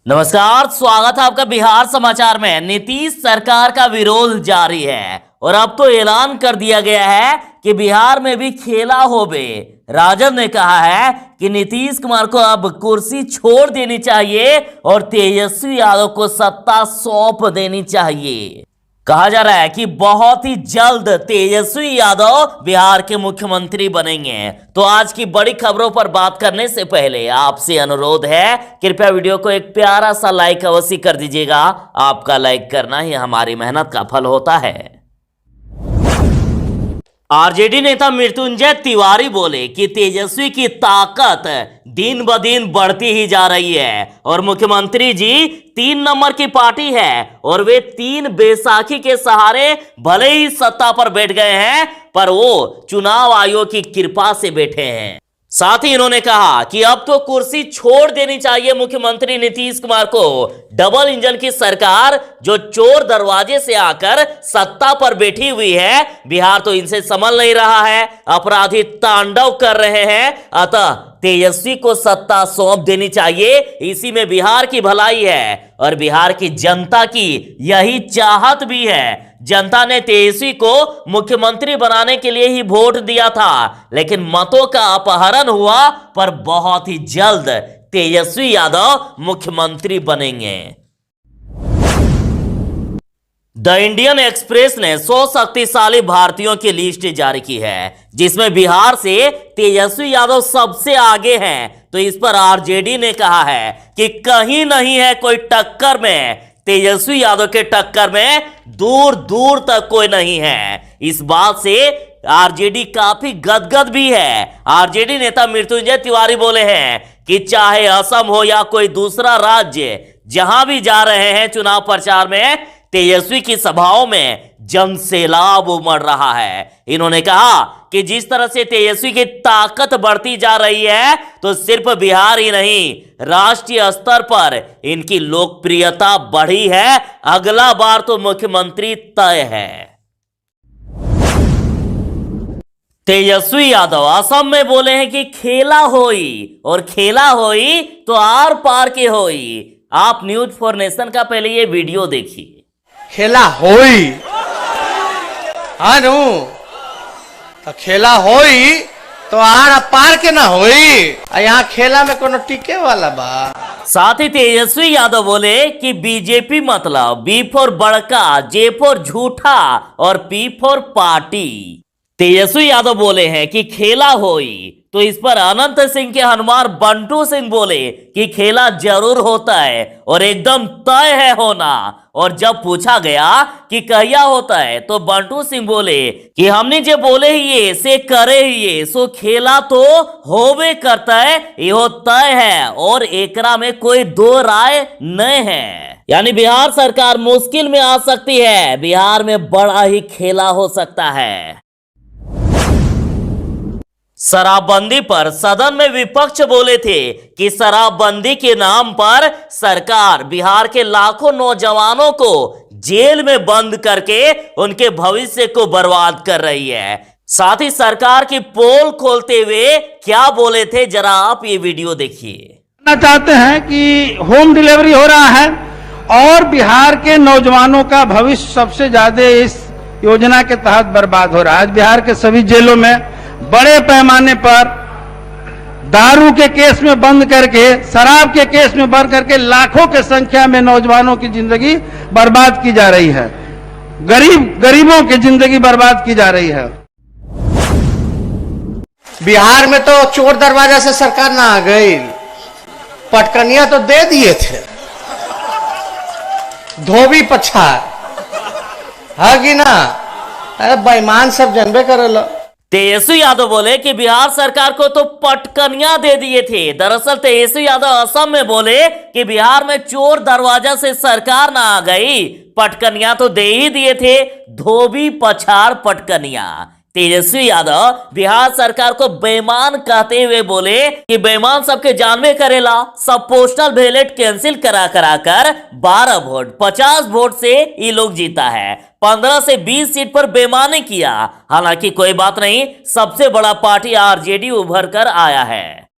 नमस्कार, स्वागत है आपका बिहार समाचार में। नीतीश सरकार का विरोध जारी है और अब तो ऐलान कर दिया गया है कि बिहार में भी खेला होबे। राजद ने कहा है कि नीतीश कुमार को अब कुर्सी छोड़ देनी चाहिए और तेजस्वी यादव को सत्ता सौंप देनी चाहिए। कहा जा रहा है कि बहुत ही जल्द तेजस्वी यादव बिहार के मुख्यमंत्री बनेंगे। तो आज की बड़ी खबरों पर बात करने से पहले आपसे अनुरोध है, कृपया वीडियो को एक प्यारा सा लाइक अवश्य कर दीजिएगा। आपका लाइक करना ही हमारी मेहनत का फल होता है। आरजेडी नेता मृत्युंजय तिवारी बोले कि तेजस्वी की ताकत दिन ब दिन बढ़ती ही जा रही है और मुख्यमंत्री जी 3 नंबर की पार्टी है और वे 3 बैसाखी के सहारे भले ही सत्ता पर बैठ गए हैं, पर वो चुनाव आयोग की कृपा से बैठे हैं। साथ ही इन्होंने कहा कि अब तो कुर्सी छोड़ देनी चाहिए मुख्यमंत्री नीतीश कुमार को। डबल इंजन की सरकार जो चोर दरवाजे से आकर सत्ता पर बैठी हुई है, बिहार तो इनसे संभल नहीं रहा है। अपराधी तांडव कर रहे हैं, अतः तेजस्वी को सत्ता सौंप देनी चाहिए। इसी में बिहार की भलाई है और बिहार की जनता की यही चाहत भी है। जनता ने तेजस्वी को मुख्यमंत्री बनाने के लिए ही वोट दिया था, लेकिन मतों का अपहरण हुआ। पर बहुत ही जल्द तेजस्वी यादव मुख्यमंत्री बनेंगे। द इंडियन एक्सप्रेस ने 100 शक्तिशाली भारतीयों की लिस्ट जारी की है, जिसमें बिहार से तेजस्वी यादव सबसे आगे हैं। तो इस पर आरजेडी ने कहा है कि कहीं नहीं है कोई टक्कर में। तेजस्वी यादव के टक्कर में दूर दूर तक कोई नहीं है। इस बात से आरजेडी काफी गदगद भी है। आरजेडी नेता मृत्युंजय तिवारी बोले हैं कि चाहे असम हो या कोई दूसरा राज्य, जहां भी जा रहे हैं चुनाव प्रचार में, तेजस्वी की सभाओं में जनसैलाब उमड़ रहा है। इन्होंने कहा कि जिस तरह से तेजस्वी की ताकत बढ़ती जा रही है, तो सिर्फ बिहार ही नहीं, राष्ट्रीय स्तर पर इनकी लोकप्रियता बढ़ी है। अगला बार तो मुख्यमंत्री तय है। तेजस्वी यादव असम में बोले हैं कि खेला होई, और खेला होई तो आर पार के होई। आप न्यूज फॉर नेशन का पहले ये वीडियो देखिए। खेला होई अनु तो खेला होई तो आर पार के ना होई। यहाँ खेला में कोनो टिके वाला बा। साथ ही तेजस्वी यादव बोले कि बीजेपी मतलब बी फॉर बड़का, जे फॉर झूठा और P for party. Tejashwi Yadav बोले हैं कि खेला होई, तो इस पर अनंत सिंह के हनुमान बंटू सिंह बोले कि खेला जरूर होता है और एकदम तय है होना। और जब पूछा गया कि कहिया होता है, तो बंटू सिंह बोले कि हमने जो बोले ही ये से करे ही ये, सो खेला तो होवे करता है, यो तय है और एकरा में कोई दो राय नहीं है। यानी बिहार सरकार मुश्किल में आ सकती है, बिहार में बड़ा ही खेला हो सकता है। शराबबंदी पर सदन में विपक्ष बोले थे कि शराबबंदी के नाम पर सरकार बिहार के लाखों नौजवानों को जेल में बंद करके उनके भविष्य को बर्बाद कर रही है। साथ ही सरकार की पोल खोलते हुए क्या बोले थे, जरा आप ये वीडियो देखिए। चाहते हैं कि होम डिलीवरी हो रहा है और बिहार के नौजवानों का भविष्य सबसे ज्यादा इस योजना के तहत बर्बाद हो रहा है। आज बिहार के सभी जेलों में बड़े पैमाने पर दारू के केस में बंद करके, शराब के केस में बंद करके लाखों के संख्या में नौजवानों की जिंदगी बर्बाद की जा रही है। गरीबों की जिंदगी बर्बाद की जा रही है। बिहार में तो चोर दरवाजा से सरकार ना आ गई, पटकनिया तो दे दिए थे, धोबी पछाड़ है कि ना। अरे बेईमान सब जनबे करेला। तेजस्वी यादव बोले कि बिहार सरकार को तो पटकनियां दे दिए थे। दरअसल तेजस्वी यादव असम में बोले कि बिहार में चोर दरवाजा से सरकार ना आ गई, पटकनियां तो दे ही दिए थे, धोबी पछाड़ पटकनियां। तेजस्वी यादव बिहार सरकार को बेईमान कहते हुए बोले कि बेईमान सबके जानबे करेला। सब पोस्टल बैलेट कैंसिल करा कर 12 वोट 50 वोट से ये लोग जीता है। 15 से 20 सीट पर बेईमानी किया। हालांकि कोई बात नहीं, सबसे बड़ा पार्टी आरजेडी उभर कर आया है।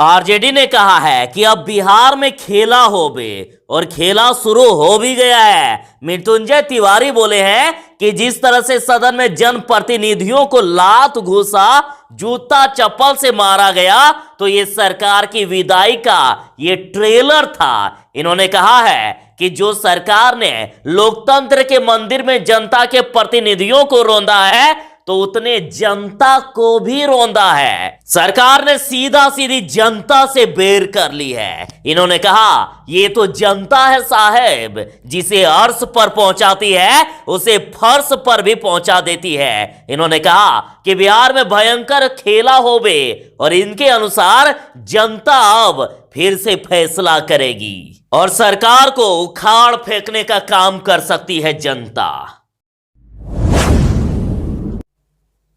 आरजेडी ने कहा है कि अब बिहार में खेला होबे और खेला शुरू हो भी गया है। मृत्युंजय तिवारी बोले हैं कि जिस तरह से सदन में जनप्रतिनिधियों को लात घूसा, जूता चप्पल से मारा गया, तो ये सरकार की विदाई का ये ट्रेलर था। इन्होंने कहा है कि जो सरकार ने लोकतंत्र के मंदिर में जनता के प्रतिनिधियों को रौंदा है, तो उतने जनता को भी रौंदा है। सरकार ने सीधा सीधी जनता से बेर कर ली है। इन्होंने कहा ये तो जनता है साहेब, जिसे अर्श पर पहुंचाती है उसे फर्श पर भी पहुंचा देती है। इन्होंने कहा कि बिहार में भयंकर खेला होबे और इनके अनुसार जनता अब फिर से फैसला करेगी और सरकार को उखाड़ फेंकने का काम कर सकती है जनता।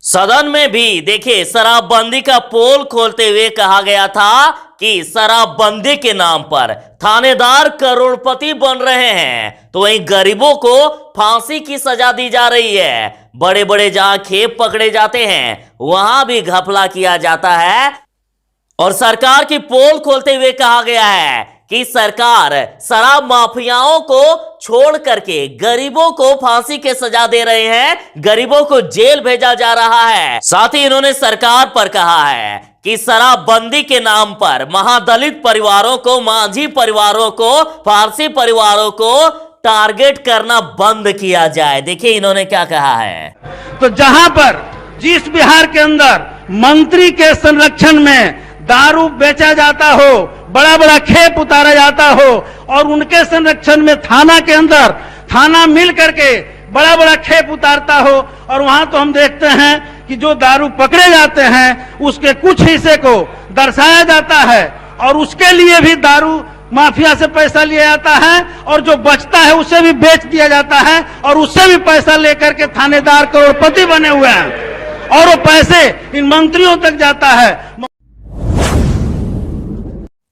सदन में भी देखिए शराबबंदी का पोल खोलते हुए कहा गया था कि शराबबंदी के नाम पर थानेदार करोड़पति बन रहे हैं, तो वहीं गरीबों को फांसी की सजा दी जा रही है। बड़े बड़े जहां खेप पकड़े जाते हैं वहां भी घपला किया जाता है। और सरकार की पोल खोलते हुए कहा गया है कि सरकार शराब माफियाओं को छोड़ करके गरीबों को फांसी के सजा दे रहे हैं, गरीबों को जेल भेजा जा रहा है। साथ ही इन्होंने सरकार पर कहा है कि शराबबंदी के नाम पर महादलित परिवारों को, मांझी परिवारों को, पारसी परिवारों को टारगेट करना बंद किया जाए। देखिए इन्होंने क्या कहा है। तो जहां पर जिस बिहार के अंदर मंत्री के संरक्षण में दारू बेचा जाता हो, बड़ा बड़ा खेप उतारा जाता हो और उनके संरक्षण में थाना के अंदर थाना मिल करके बड़ा बड़ा खेप उतारता हो, और वहां तो हम देखते हैं कि जो दारू पकड़े जाते हैं उसके कुछ हिस्से को दर्शाया जाता है और उसके लिए भी दारू माफिया से पैसा लिया जाता है और जो बचता है उसे भी बेच दिया जाता है और उससे भी पैसा लेकर के थानेदार करोड़पति बने हुए हैं और वो पैसे इन मंत्रियों तक जाता है।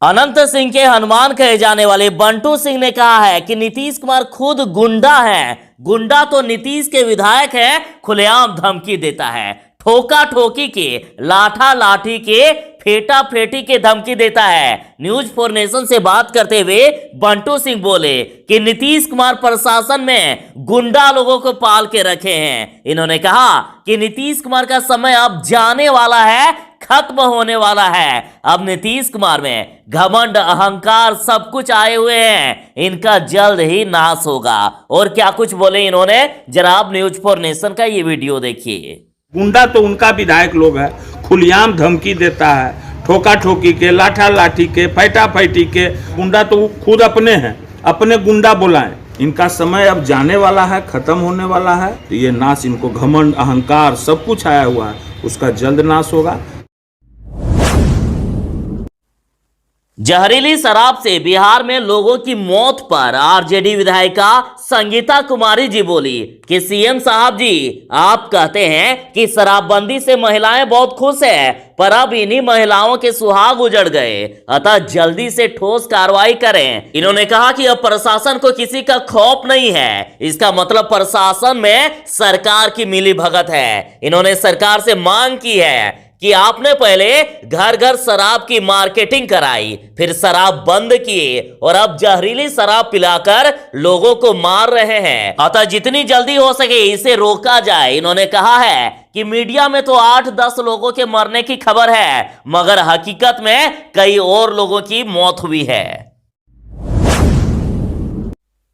अनंत सिंह के हनुमान कहे जाने वाले बंटू सिंह ने कहा है कि नीतीश कुमार खुद गुंडा है। गुंडा तो नीतीश के विधायक है, खुलेआम धमकी देता है, ठोका ठोकी के, लाठा लाठी के, फेटा फेटी के धमकी देता है। न्यूज फॉर नेशन से बात करते हुए बंटू सिंह बोले कि नीतीश कुमार प्रशासन में गुंडा लोगों को पाल के रखे हैं। इन्होंने कहा कि नीतीश कुमार का समय अब जाने वाला है, खत्म होने वाला है। अब नीतीश कुमार में घमंड, अहंकार सब कुछ आए हुए हैं, इनका जल्द ही नाश होगा। और क्या कुछ बोले इन्होंने, जरा आप न्यूज फॉर नेशन का ये वीडियो देखिए। गुंडा तो उनका विधायक लोग है, खुलेआम धमकी देता है, ठोका ठोकी के, लाठा लाठी के, फैटा फैटी के। गुंडा तो खुद अपने हैं, अपने गुंडा बुलाएं। इनका समय अब जाने वाला है, खत्म होने वाला है। तो ये नाश, इनको घमंड, अहंकार सब कुछ आया हुआ है, उसका जल्द नाश होगा। जहरीली शराब से बिहार में लोगों की मौत पर आरजेडी विधायिका संगीता कुमारी जी बोली कि सीएम साहब जी, आप कहते हैं कि शराबबंदी से महिलाएं बहुत खुश है, पर अब इन्हीं महिलाओं के सुहाग उजड़ गए, अतः जल्दी से ठोस कार्रवाई करें। इन्होंने कहा कि अब प्रशासन को किसी का खौफ नहीं है, इसका मतलब प्रशासन में सरकार की मिलीभगत है। इन्होंने सरकार से मांग की है कि आपने पहले घर घर शराब की मार्केटिंग कराई, फिर शराब बंद किए और अब जहरीली शराब पिलाकर लोगों को मार रहे हैं, अतः जितनी जल्दी हो सके इसे रोका जाए। इन्होंने कहा है कि मीडिया में तो 8-10 लोगों के मरने की खबर है, मगर हकीकत में कई और लोगों की मौत हुई है।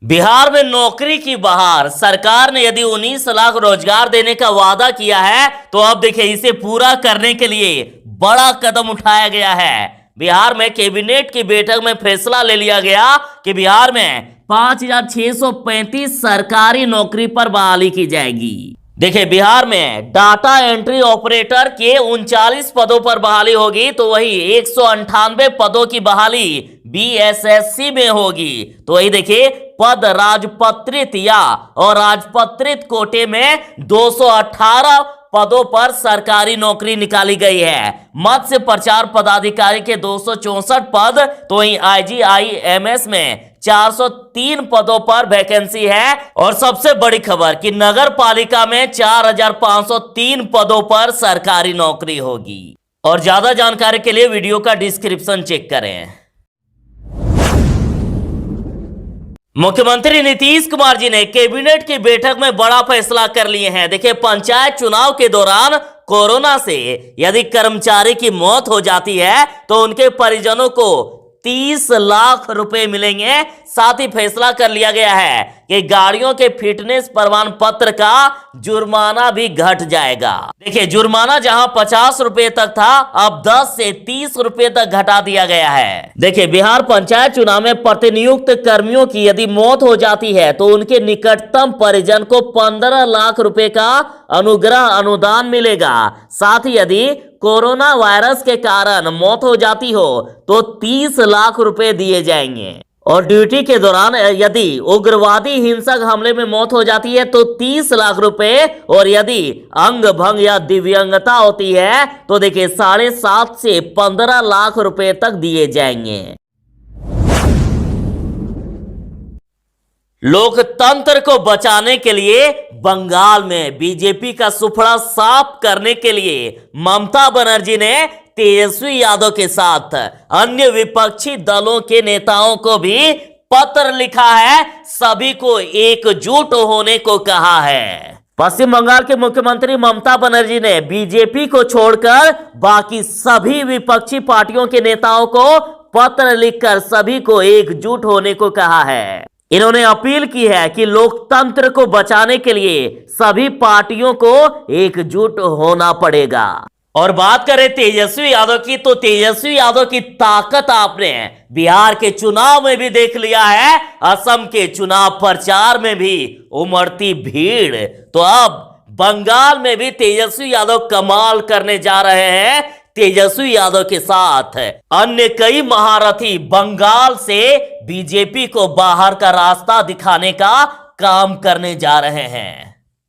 बिहार में नौकरी की बहार, सरकार ने यदि 19 लाख रोजगार देने का वादा किया है, तो अब देखिए इसे पूरा करने के लिए बड़ा कदम उठाया गया है। बिहार में कैबिनेट की बैठक में फैसला ले लिया गया कि बिहार में 5,635 सरकारी नौकरी पर बहाली की जाएगी। देखिए बिहार में डाटा एंट्री ऑपरेटर के 39 पदों पर बहाली होगी, तो वही 198 पदों की बहाली बीएसएससी में होगी। तो वही देखिए पद राजपत्रित या अराजपत्रित कोटे में 218 पदों पर सरकारी नौकरी निकाली गई है। मत्स्य प्रचार पदाधिकारी के 264 पद, तो वहीं आईजीआईएमएस में 403 पदों पर वैकेंसी है। और सबसे बड़ी खबर कि नगर पालिका में 4,503 पदों पर सरकारी नौकरी होगी। और ज्यादा जानकारी के लिए वीडियो का डिस्क्रिप्शन चेक करें। मुख्यमंत्री नीतीश कुमार जी ने कैबिनेट की बैठक में बड़ा फैसला कर लिए हैं। देखिए, पंचायत चुनाव के दौरान कोरोना से यदि कर्मचारी की मौत हो जाती है तो उनके परिजनों को 30 लाख रुपए मिलेंगे। साथ ही फैसला कर लिया गया है कि गाड़ियों के फिटनेस प्रमाण पत्र का जुर्माना भी घट जाएगा। देखिए, जुर्माना जहां 50 रुपए तक था, अब 10 से 30 रुपए तक घटा दिया गया है। देखिए, बिहार पंचायत चुनाव में प्रतिनियुक्त कर्मियों की यदि मौत हो जाती है तो उनके निकटतम परिजन को 15 लाख रुपए का अनुग्रह अनुदान मिलेगा। साथ ही यदि कोरोना वायरस के कारण मौत हो जाती हो तो 30 लाख रुपए दिए जाएंगे। और ड्यूटी के दौरान यदि उग्रवादी हिंसक हमले में मौत हो जाती है तो 30 लाख रुपए, और यदि अंग भंग या दिव्यांगता होती है तो देखिए 7.5 से 15 लाख रुपए तक दिए जाएंगे। लोकतंत्र को बचाने के लिए बंगाल में बीजेपी का सुफड़ा साफ करने के लिए ममता बनर्जी ने तेजस्वी यादव के साथ अन्य विपक्षी दलों के नेताओं को भी पत्र लिखा है, सभी को एकजुट होने को कहा है। पश्चिम बंगाल के मुख्यमंत्री ममता बनर्जी ने बीजेपी को छोड़कर बाकी सभी विपक्षी पार्टियों के नेताओं को पत्र लिखकर सभी को एकजुट होने को कहा है। इन्होंने अपील की है कि लोकतंत्र को बचाने के लिए सभी पार्टियों को एकजुट होना पड़ेगा। और बात करें तेजस्वी यादव की, तो तेजस्वी यादव की ताकत आपने बिहार के चुनाव में भी देख लिया है, असम के चुनाव प्रचार में भी उमड़ती भीड़। तो अब बंगाल में भी तेजस्वी यादव कमाल करने जा रहे हैं। तेजस्वी यादव के साथ अन्य कई महारथी बंगाल से बीजेपी को बाहर का रास्ता दिखाने का काम करने जा रहे हैं।